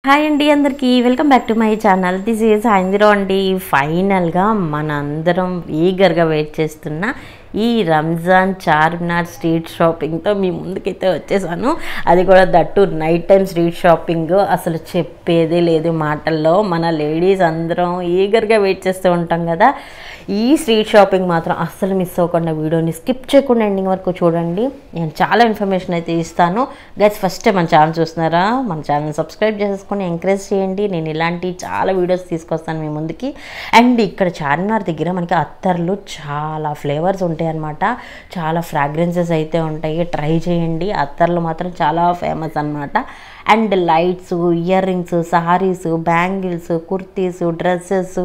Hi అండి అందరికీ welcome back to my channel. This is హైందిరో అండి. ఫైనల్గా మన అందరం ఈగర్గా వెయిట్ చేస్తున్న ఈ రంజాన్ చార్మినార్ స్ట్రీట్ షాపింగ్తో మీ ముందుకైతే వచ్చేసాను. అది కూడా that night time street shopping. అసలు చెప్పేదే లేదు మాటల్లో. మన లేడీస్ అందరం ఈగర్గా వెయిట్ చేస్తూ ఉంటాం కదా. ఈ స్ట్రీట్ షాపింగ్ మాత్రం అస్సలు మిస్ అవ్వకుండా వీడియోని స్కిప్ చేయకుండా ఎండింగ్ వరకు చూడండి. నేను చాలా ఇన్ఫర్మేషన్ అయితే ఇస్తాను. గైస్ ఫస్ట్ టైం మన ఛానల్ చూస్తున్నారా, మన ఛానల్ సబ్స్క్రైబ్ చేసుకొని ఎంకరేజ్ చేయండి. నేను ఇలాంటి చాలా వీడియోస్ తీసుకొస్తాను మీ ముందుకి. అండ్ ఇక్కడ చార్మినార్ దగ్గర మనకి అత్తర్లు చాలా ఫ్లేవర్స్ ఉంటాయి అన్నమాట. చాలా ఫ్రాగ్రెన్సెస్ అయితే ఉంటాయి. ట్రై చేయండి. అత్తర్లు మాత్రం చాలా ఫేమస్ అన్నమాట. And lights, earrings, saris, bangles, kurtis, dresses,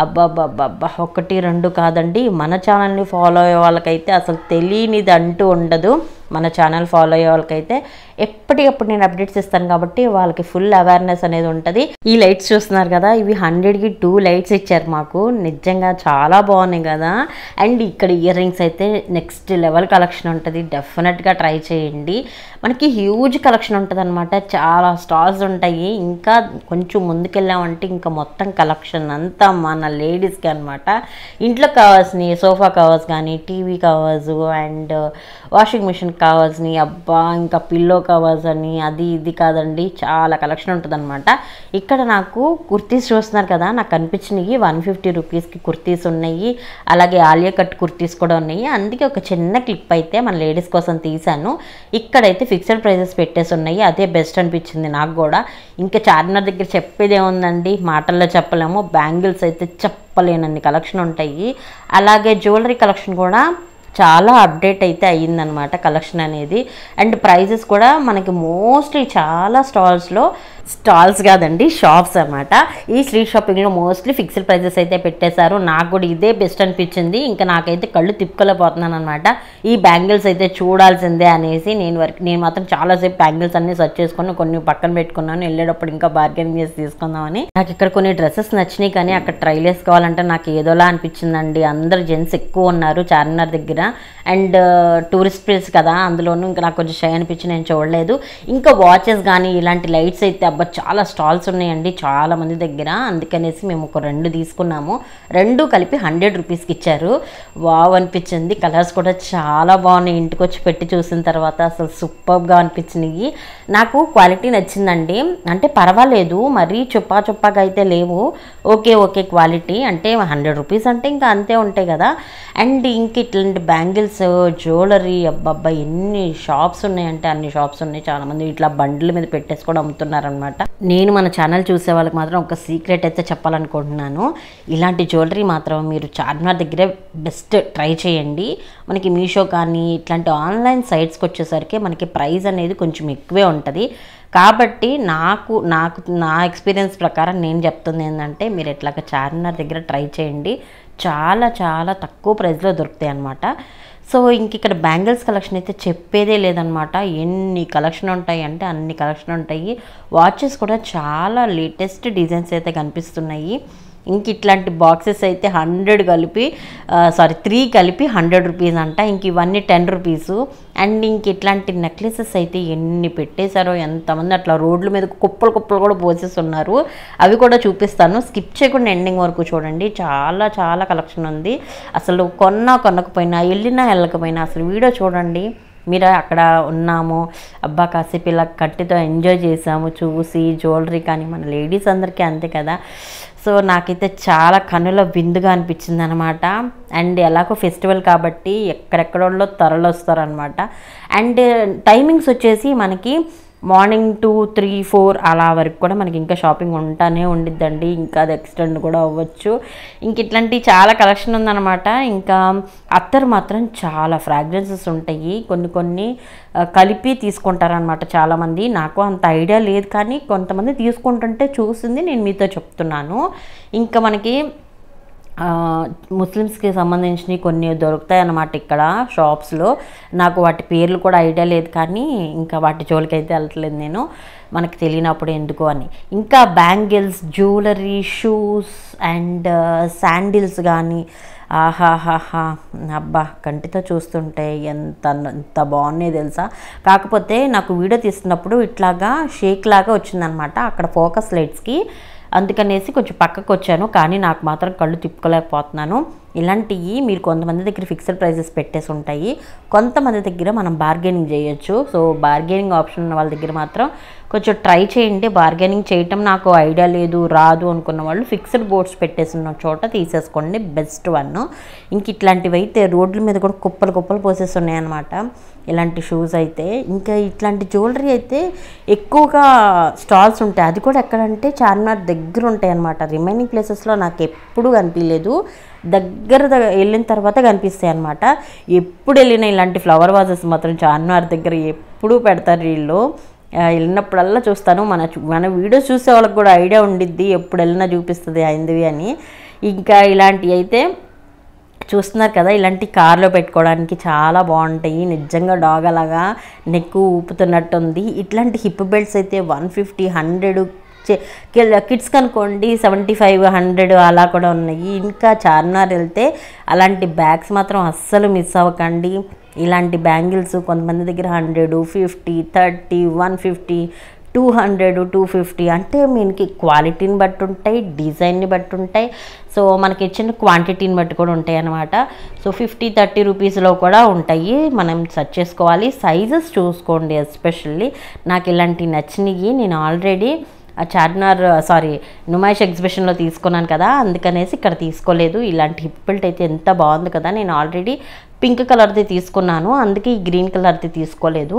అబ్బాబ్బాబ్బా ఒకటి రెండు కాదండి. మన ఛానల్ని ఫాలో అయ్యే వాళ్ళకైతే అసలు తెలియనిది అంటూ ఉండదు. మన ఛానల్ ఫాలో అయ్యే వాళ్ళకైతే ఎప్పటికప్పుడు నేను అప్డేట్స్ ఇస్తాను కాబట్టి వాళ్ళకి ఫుల్ అవేర్నెస్ అనేది ఉంటుంది. ఈ లైట్స్ చూస్తున్నారు కదా, ఇవి 100కి 2 లైట్స్ ఇచ్చారు మాకు. నిజంగా చాలా బాగున్నాయి కదా. అండ్ ఇక్కడ ఇయర్ రింగ్స్ అయితే నెక్స్ట్ లెవెల్ కలెక్షన్ ఉంటుంది. డెఫినెట్గా ట్రై చేయండి. మనకి హ్యూజ్ కలెక్షన్ ఉంటుంది అనమాట. చాలా స్టాల్స్ ఉంటాయి. ఇంకా కొంచెం ముందుకెళ్ళామంటే ఇంకా మొత్తం కలెక్షన్ అంతా మన లేడీస్కి అనమాట. ఇంట్లో కావాల్సినవి సోఫా కవర్స్ కానీ, TV covers and washing machine కావాల్సినవి, అబ్బా ఇంకా పిల్లో కవర్స్ అని అది ఇది కాదండి, చాలా కలెక్షన్ ఉంటుంది అనమాట. ఇక్కడ నాకు కుర్తీస్ చూస్తున్నారు కదా, నాకు కనిపించినవి 150 రూపీస్కి కుర్తీస్ ఉన్నాయి. అలాగే ఆలియా కట్ కుర్తీస్ కూడా ఉన్నాయి. అందుకే ఒక చిన్న క్లిప్ అయితే మన లేడీస్ కోసం తీశాను. ఇక్కడైతే ఫిక్స్డ్ ప్రైజెస్ పెట్టేసి ఉన్నాయి. అదే బెస్ట్ అనిపించింది నాకు కూడా. ఇంకా చార్మినార్ దగ్గర చెప్పేది ఏముందండి, మాటల్లో చెప్పలేము. బ్యాంగిల్స్ అయితే చెప్పలేనన్ని కలెక్షన్ ఉంటాయి. అలాగే జ్యువెలరీ కలెక్షన్ కూడా చాలా అప్డేట్ అయితే అయ్యిందనమాట కలెక్షన్ అనేది. అండ్ ప్రైజెస్ కూడా మనకి మోస్ట్లీ చాలా స్టాల్స్ కాదండి, షాప్స్ అనమాట. ఈ స్ట్రీట్ షాపింగ్లో మోస్ట్లీ ఫిక్స్డ్ ప్రైజెస్ అయితే పెట్టేశారు. నాకు కూడా ఇదే బెస్ట్ అనిపించింది. ఇంకా నాకైతే కళ్ళు తిప్పుకోలేకపోతున్నాను అనమాట. ఈ బ్యాంగిల్స్ అయితే చూడాల్సిందే అనేసి నేను మాత్రం చాలాసేపు బ్యాంగిల్స్ అన్ని సెర్చ్ చేసుకొని కొన్ని పక్కన పెట్టుకున్నాను. వెళ్ళేటప్పుడు ఇంకా బార్గెన్ చేసి తీసుకుందామని. నాకు ఇక్కడ కొన్ని డ్రెస్సెస్ నచ్చినాయి కానీ అక్కడ ట్రైల్ వేసుకోవాలంటే నాకు ఏదోలా అనిపించిందండి. అందరు జెంట్స్ ఎక్కువ ఉన్నారు చార్మినార్ దగ్గర. అండ్ టూరిస్ట్ ప్లేస్ కదా, అందులోనూ ఇంకా నాకు కొంచెం షై అనిపించి నేను చూడలేదు. ఇంకా వాచెస్ కానీ ఇలాంటి లైట్స్ అయితే అబ్బా చాలా స్టాల్స్ ఉన్నాయండి చాలా మంది దగ్గర. అందుకనేసి మేము ఒక 2 తీసుకున్నాము. 2 కలిపి 100 రూపీస్కి ఇచ్చారు. వావ్ అనిపించింది. కలర్స్ కూడా చాలా బాగున్నాయి. ఇంటికి వచ్చి పెట్టి చూసిన తర్వాత అసలు సూపర్గా అనిపించినాయి. నాకు క్వాలిటీ నచ్చిందండి. అంటే పర్వాలేదు, మరీ చుప్పాగా అయితే లేవు. Okay quality. అంటే 100 రూపీస్ అంటే ఇంకా అంతే ఉంటాయి కదా. అండ్ ఇంక ఇట్లాంటి బ్యాంగిల్స్, జ్యువెలరీ అబ్బబ్బా ఎన్ని షాప్స్ ఉన్నాయంటే అన్ని షాప్స్ ఉన్నాయి. చాలామంది ఇట్లా బండ్ల మీద పెట్టేసి కూడా అమ్ముతున్నారనమాట. నేను మన ఛానల్ చూసే వాళ్ళకి మాత్రం ఒక సీక్రెట్ అయితే చెప్పాలనుకుంటున్నాను. ఇలాంటి జ్యువెలరీ మాత్రం మీరు చార్మినార్ దగ్గరే బెస్ట్ ట్రై చేయండి. మనకి మీషో కానీ ఇట్లాంటి ఆన్లైన్ సైట్స్కి వచ్చేసరికి మనకి ప్రైస్ అనేది కొంచెం ఎక్కువే ఉంటుంది. కాబట్టి నా ఎక్స్పీరియన్స్ ప్రకారం నేను చెప్తుంది ఏంటంటే, మీరు ఎట్లాగ చార్మినార్ దగ్గర ట్రై చేయండి. చాలా చాలా తక్కువ ప్రైస్లో దొరుకుతాయి అన్నమాట. సో ఇంక ఇక్కడ బ్యాంగిల్స్ కలెక్షన్ అయితే చెప్పేదే లేదనమాట. ఎన్ని కలెక్షన్ ఉంటాయి అంటే అన్ని కలెక్షన్ ఉంటాయి. వాచెస్ కూడా చాలా లేటెస్ట్ డిజైన్స్ అయితే కనిపిస్తున్నాయి. ఇంక ఇట్లాంటి బాక్సెస్ అయితే 3 కలిపి 100 రూపీస్ అంట. ఇంక ఇవన్నీ 10 రూపీసు. అండ్ ఇంక ఇట్లాంటి నెక్లెసెస్ అయితే ఎన్ని పెట్టేశారో, ఎంతమంది అట్లా రోడ్ల మీద కుప్పలు కూడా పోసేస్తున్నారు. అవి కూడా చూపిస్తాను. స్కిప్ చేయకుండా ఎండింగ్ వరకు చూడండి. చాలా చాలా కలెక్షన్ ఉంది. అసలు కొనకపోయినా వెళ్ళకపోయినా అసలు వీడియో చూడండి. మీరు అక్కడ ఉన్నాము, అబ్బా కాసేపు ఇలా కట్టితో ఎంజాయ్ చేసాము చూసి. జ్యువెలరీ కానీ మన లేడీస్ అందరికీ అంతే కదా. సో నాకైతే చాలా కన్నుల విందుగా అనిపించింది అనమాట. అండ్ ఎలాగో ఫెస్టివల్ కాబట్టి ఎక్కడెక్కడో తరలి వస్తారనమాట. అండ్ టైమింగ్స్ వచ్చేసి మనకి మార్నింగ్ 2, 3, 4 అలా వరకు కూడా మనకి ఇంకా షాపింగ్ ఉంటానే ఉండిద్దండి. ఇంకా అది ఎక్స్టెండ్ కూడా అవ్వచ్చు. ఇంక ఇట్లాంటి చాలా కలెక్షన్ ఉందన్నమాట. ఇంకా అత్తరు మాత్రం చాలా ఫ్రాగ్రెన్సెస్ ఉంటాయి. కొన్ని కలిపి తీసుకుంటారనమాట చాలామంది. నాకు అంత ఐడియా లేదు కానీ కొంతమంది తీసుకుంటుంటే చూసింది నేను మీతో చెప్తున్నాను. ఇంకా మనకి ముస్లిమ్స్కి సంబంధించినవి కొన్ని దొరుకుతాయి అన్నమాట ఇక్కడ షాప్స్లో. నాకు వాటి పేర్లు కూడా ఐడియా లేదు కానీ ఇంకా వాటి జోలికి అయితే వెళ్ళట్లేదు నేను. మనకు తెలియనప్పుడు ఎందుకు అని. ఇంకా bangles, jewellery, shoes and sandals కానీ ఆహాహాహా అబ్బా కంటితో చూస్తుంటే ఎంత బాగున్నాయి తెలుసా. కాకపోతే నాకు వీడియో తీస్తున్నప్పుడు ఇట్లాగా షేక్ లాగా వచ్చిందనమాట అక్కడ ఫోకస్ లైట్స్కి, అందుకనేసి కొంచెం పక్కకు వచ్చాను. కానీ నాకు మాత్రం కళ్ళు తిప్పుకోలేకపోతున్నాను. ఇలాంటివి మీరు కొంతమంది దగ్గర ఫిక్స్డ్ ప్రైజెస్ పెట్టేసి ఉంటాయి, కొంతమంది దగ్గర మనం బార్గెనింగ్ చేయొచ్చు. సో బార్గెనింగ్ ఆప్షన్ ఉన్న వాళ్ళ దగ్గర మాత్రం కొంచెం ట్రై చేయండి. బార్గెనింగ్ చేయటం నాకు ఐడియా లేదు, రాదు అనుకున్న వాళ్ళు ఫిక్స్డ్ బోర్డ్స్ పెట్టేసిన చోట తీసేసుకోండి, బెస్ట్ వన్. ఇంక ఇట్లాంటివి అయితే రోడ్ల మీద కూడా కుప్పలు పోసేసి ఉన్నాయన్నమాట ఇలాంటి షూస్ అయితే. ఇంకా ఇట్లాంటి జ్యువెలరీ అయితే ఎక్కువగా స్టాల్స్ ఉంటాయి, అది కూడా ఎక్కడంటే చార్మినార్ దగ్గర ఉంటాయి అన్నమాట. రిమైనింగ్ ప్లేసెస్లో నాకు ఎప్పుడూ కనిపించలేదు, దగ్గర వెళ్ళిన తర్వాత కనిపిస్తాయి అన్నమాట. ఎప్పుడు వెళ్ళినా ఇలాంటి ఫ్లవర్ వాజెస్ మాత్రం చార్మినార్ దగ్గర ఎప్పుడూ పెడతారు వీళ్ళు. వెళ్ళినప్పుడల్లా చూస్తాను. మన వీడియోస్ చూసే వాళ్ళకి కూడా ఐడియా ఉండిద్ది, ఎప్పుడు వెళ్ళినా చూపిస్తుంది అయిందివి అని. ఇంకా ఇలాంటివి అయితే చూస్తున్నారు కదా, ఇలాంటి కార్లో పెట్టుకోవడానికి చాలా బాగుంటాయి. నిజంగా డాగ్ అలాగా నెక్ ఊపుతున్నట్టు ఉంది. ఇట్లాంటి హిప్ బెల్ట్స్ అయితే 150, 100, కిడ్స్ కనుకోండి 75, 100 అలా కూడా ఉన్నాయి. ఇంకా చార్మినార్ వెళ్తే అలాంటి బ్యాగ్స్ మాత్రం అస్సలు మిస్ అవ్వకండి. ఇలాంటి బ్యాంగిల్స్ కొంతమంది దగ్గర 100, 50, 30, 150, 200, 250 అంటే మనకి క్వాలిటీని బట్టి ఉంటాయి, డిజైన్ని బట్టి ఉంటాయి. సో మనకి ఇచ్చిన క్వాంటిటీని బట్టి కూడా ఉంటాయి అన్నమాట. సో 50, 30 రూపీస్లో కూడా ఉంటాయి, మనం సెర్చ్ చేసుకోవాలి. సైజెస్ చూసుకోండి ఎస్పెషల్లీ. నాకు ఇలాంటి నచ్చినవి నేను ఆల్రెడీ చార్మినార్ నుమాయిష్ ఎగ్జిబిషన్లో తీసుకున్నాను కదా, అందుకనేసి ఇక్కడ తీసుకోలేదు. ఇలాంటి హిప్ బెల్ట్ అయితే ఎంత బాగుంది కదా, నేను ఆల్రెడీ పింక్ కలర్ది తీసుకున్నాను, అందుకే ఈ గ్రీన్ కలర్ది తీసుకోలేదు.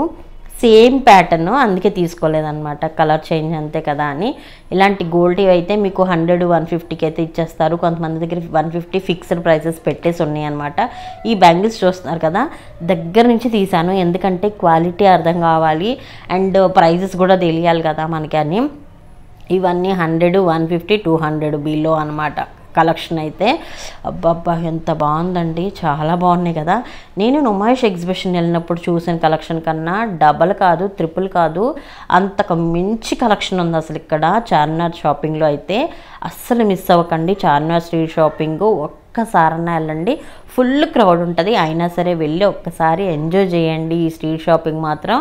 సేమ్ ప్యాటర్న్, అందుకే తీసుకోలేదన్నమాట, కలర్ చేంజ్ అంతే కదా అని. ఇలాంటి గోల్డ్ అయితే మీకు 100, 150కి అయితే ఇచ్చేస్తారు. కొంతమంది దగ్గర 150 ఫిక్స్డ్ ప్రైసెస్ పెట్టేసి ఉన్నాయి అనమాట. ఈ బ్యాంగిల్స్ చూస్తున్నారు కదా, దగ్గర నుంచి తీసాను, ఎందుకంటే క్వాలిటీ అర్థం కావాలి అండ్ ప్రైజెస్ కూడా తెలియాలి కదా మనకి అని. ఇవన్నీ 100, 150, 200 బిలో అనమాట కలెక్షన్ అయితే. అబ్బబ్బా ఎంత బాగుందండి, చాలా బాగున్నాయి కదా. నేను నుమాయిష్ ఎగ్జిబిషన్ వెళ్ళినప్పుడు చూసిన కలెక్షన్ కన్నా డబల్ కాదు, ట్రిపుల్ కాదు, అంతకు మించి కలెక్షన్ ఉంది అసలు ఇక్కడ చార్మినార్ షాపింగ్లో అయితే. అస్సలు మిస్ అవ్వకండి చార్మినార్ స్ట్రీట్ షాపింగ్. ఒక్కసారన్నా వెళ్ళండి, ఫుల్ క్రౌడ్ ఉంటుంది, అయినా సరే వెళ్ళి ఒక్కసారి ఎంజాయ్ చేయండి ఈ స్ట్రీట్ షాపింగ్ మాత్రం.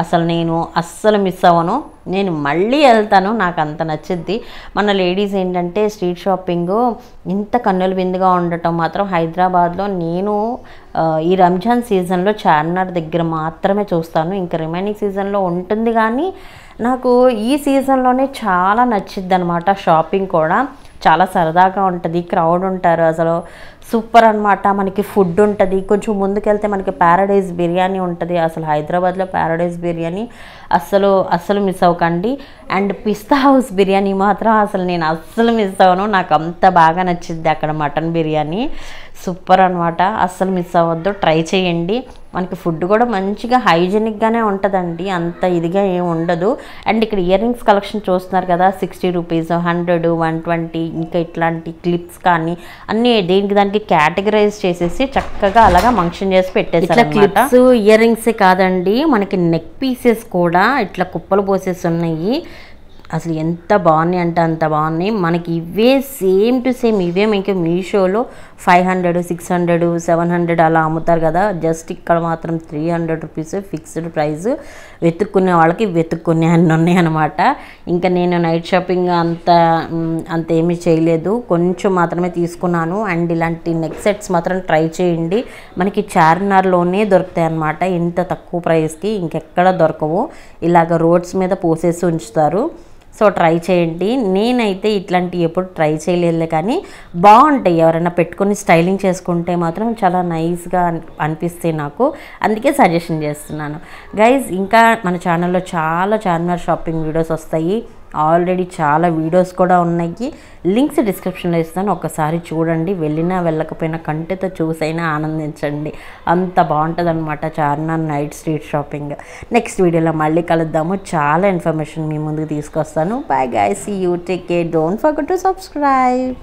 అసలు నేను అస్సలు మిస్ అవ్వను, నేను మళ్ళీ వెళ్తాను, నాకు అంత నచ్చుద్ది. మన లేడీస్ ఏంటంటే స్ట్రీట్ షాపింగ్ ఇంత కన్నుల విందుగా ఉండటం మాత్రం హైదరాబాద్లో నేను ఈ రంజాన్ సీజన్లో చార్మినార్ దగ్గర మాత్రమే చూస్తాను. ఇంకా రిమైనింగ్ సీజన్లో ఉంటుంది, కానీ నాకు ఈ సీజన్లోనే చాలా నచ్చిద్ది అనమాట. షాపింగ్ కూడా చాలా సరదాగా ఉంటుంది, క్రౌడ్ ఉంటారు, అసలు సూపర్ అనమాట. మనకి ఫుడ్ ఉంటుంది, కొంచెం ముందుకెళ్తే మనకి ప్యారడైజ్ బిర్యానీ ఉంటుంది. అసలు హైదరాబాద్లో ప్యారడైజ్ బిర్యానీ అస్సలు మిస్ అవ్వకండి. అండ్ పిస్తా హౌస్ బిర్యానీ మాత్రం అసలు నేను అస్సలు మిస్ అవ్వను, నాకు అంత బాగా నచ్చింది అక్కడ మటన్ బిర్యానీ, సూపర్ అనమాట. అస్సలు మిస్ అవ్వద్దు, ట్రై చేయండి. మనకి ఫుడ్ కూడా మంచిగా హైజెనిక్గానే ఉంటుందండి, అంత ఇదిగా ఏమి ఉండదు. అండ్ ఇక్కడ ఇయర్ రింగ్స్ కలెక్షన్ చూస్తున్నారు కదా, 60 రూపీస్, 100, 120, ఇంకా ఇట్లాంటి క్లిప్స్ కానీ అన్నీ దేనికి దానికి కేటగరైజ్ చేసేసి చక్కగా అలాగా ఫంక్షన్ చేసి పెట్టేసారు. క్లిప్స్, ఇయర్ రింగ్సే కాదండి, మనకి నెక్ పీసెస్ కూడా ఇట్లా కుప్పలు పోసేసి ఉన్నాయి. అసలు ఎంత బాగున్నాయి అంటే అంత బాగున్నాయి. మనకి ఇవే సేమ్ టు సేమ్ ఇవే మీకు మీషోలో 500, 600, 700 అలా అమ్ముతారు కదా, జస్ట్ ఇక్కడ మాత్రం 300 రూపీస్ ఫిక్స్డ్ ప్రైస్. వెతుక్కునే వాళ్ళకి వెతుక్కునే అన్నీ ఉన్నాయి అనమాట. ఇంకా నేను నైట్ షాపింగ్ అంత ఏమీ చేయలేదు, కొంచెం మాత్రమే తీసుకున్నాను. అండ్ ఇలాంటి నెక్ సెట్స్ మాత్రం ట్రై చేయండి, మనకి చార్మినార్లోనే దొరుకుతాయి అన్నమాట ఇంత తక్కువ ప్రైస్కి, ఇంకెక్కడ దొరకవు. ఇలాగ రోడ్స్ మీద పోసేసి ఉంచుతారు, సో ట్రై చేయండి. నేనైతే ఇట్లాంటివి ఎప్పుడు ట్రై చేయలేదు, కానీ బాగుంటాయి, ఎవరైనా పెట్టుకొని స్టైలింగ్ చేసుకుంటే మాత్రం చాలా నైస్గా అనిపిస్తాయి నాకు, అందుకే సజెషన్ చేస్తున్నాను గైజ్. ఇంకా మన ఛానల్లో చాలా చార్మినార్ షాపింగ్ వీడియోస్ వస్తాయి, ఆల్రెడీ చాలా వీడియోస్ కూడా ఉన్నాయి, లింక్స్ డిస్క్రిప్షన్లో ఇస్తాను, ఒకసారి చూడండి. వెళ్ళినా వెళ్ళకపోయినా కంటితో చూసైనా ఆనందించండి, అంత బాగుంటుంది అనమాట Charminar night street shopping. Next వీడియోలో మళ్ళీ కలుద్దాము, చాలా ఇన్ఫర్మేషన్ మీ ముందుకు తీసుకొస్తాను. Bye guys, see you, take care, don't forget to subscribe.